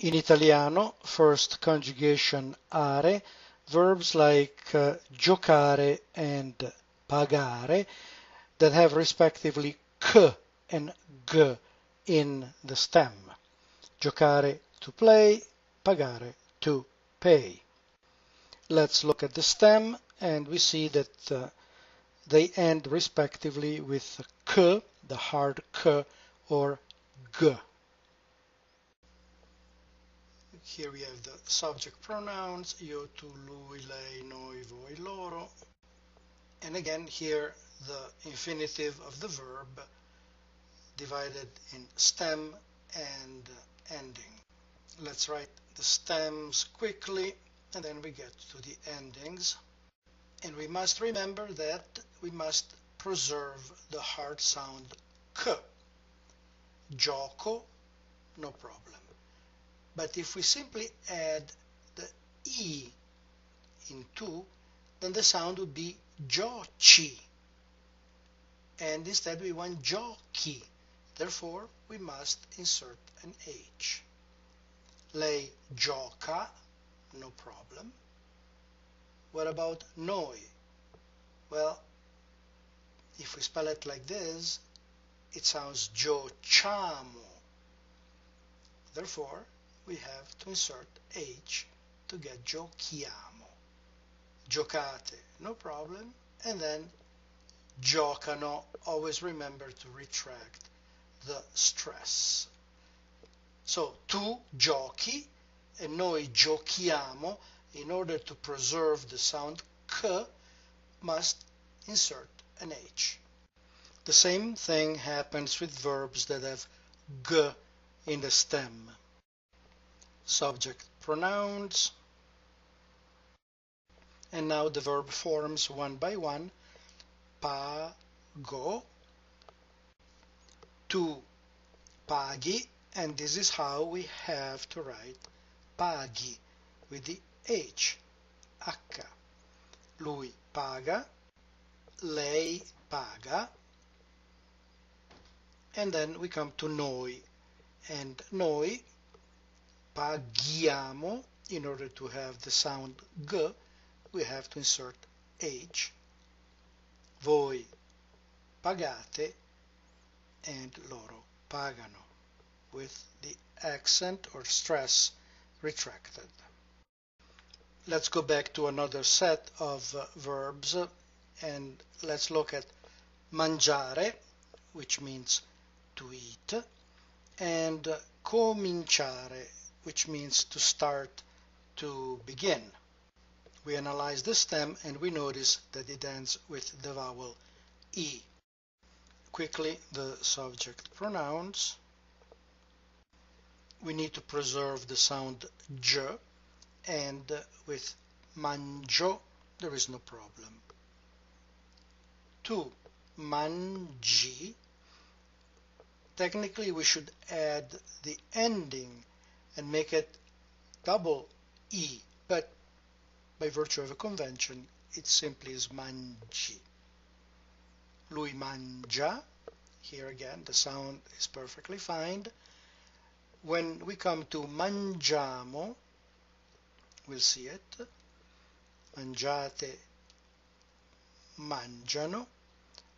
In Italiano, first conjugation are, verbs like giocare and pagare that have respectively k and g in the stem. Giocare to play, pagare to pay. Let's look at the stem, and we see that they end respectively with k, the hard k, or g. Here we have the subject pronouns, io, tu, lui, lei, noi, voi, loro. And again, here the infinitive of the verb divided in stem and ending. Let's write the stems quickly, and then we get to the endings. And we must remember that we must preserve the hard sound k. Gioco, no problem. But if we simply add the E in tu, then the sound would be gioci. And instead we want giochi. Therefore, we must insert an H. Lei gioca, no problem. What about noi? Well, if we spell it like this, it sounds giociamo. Therefore, we have to insert H to get giochiamo. Giocate, no problem. And then giocano, always remember to retract the stress. So, tu giochi and noi giochiamo, in order to preserve the sound k, must insert an H. The same thing happens with verbs that have g in the stem. Subject pronouns. And now the verb forms one by one. Pago, tu paghi, and this is how we have to write paghi with the H, H. Lui paga, lei paga, and then we come to noi, and noi paghiamo. In order to have the sound g, we have to insert H. Voi pagate, and loro pagano, with the accent or stress retracted. Let's go back to another set of verbs, and let's look at mangiare, which means to eat, and cominciare, which means to start, to begin. We analyze the stem and we notice that it ends with the vowel E. Quickly, the subject pronouns. We need to preserve the sound J, and with mangio there is no problem. Tu mangi. Technically we should add the ending and make it double E, but by virtue of a convention it simply is mangi. Lui mangia. Here again the sound is perfectly fine. When we come to mangiamo, we'll see it. Mangiate, mangiano.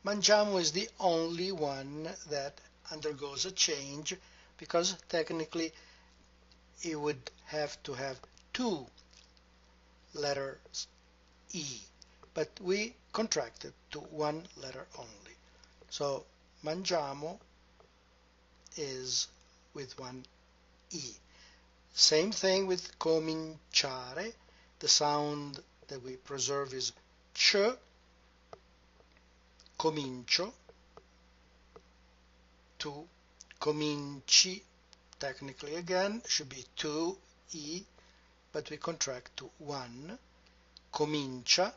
Mangiamo is the only one that undergoes a change, because technically it would have to have two letters E, but we contracted to one letter only. So mangiamo is with one E. Same thing with cominciare. The sound that we preserve is ch. Comincio. Tu cominci. Technically again should be 2 E, but we contract to 1. Comincia.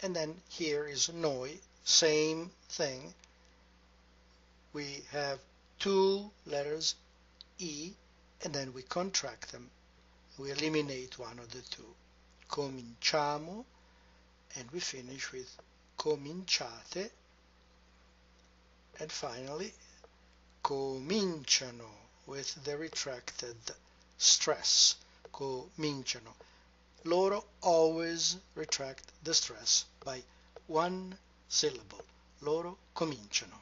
And then here is noi. Same thing. We have two letters E, and then we contract them. We eliminate one of the two. Cominciamo, and we finish with cominciate, and finally cominciano with the retracted stress, cominciano. Loro always retract the stress by one syllable. Loro cominciano.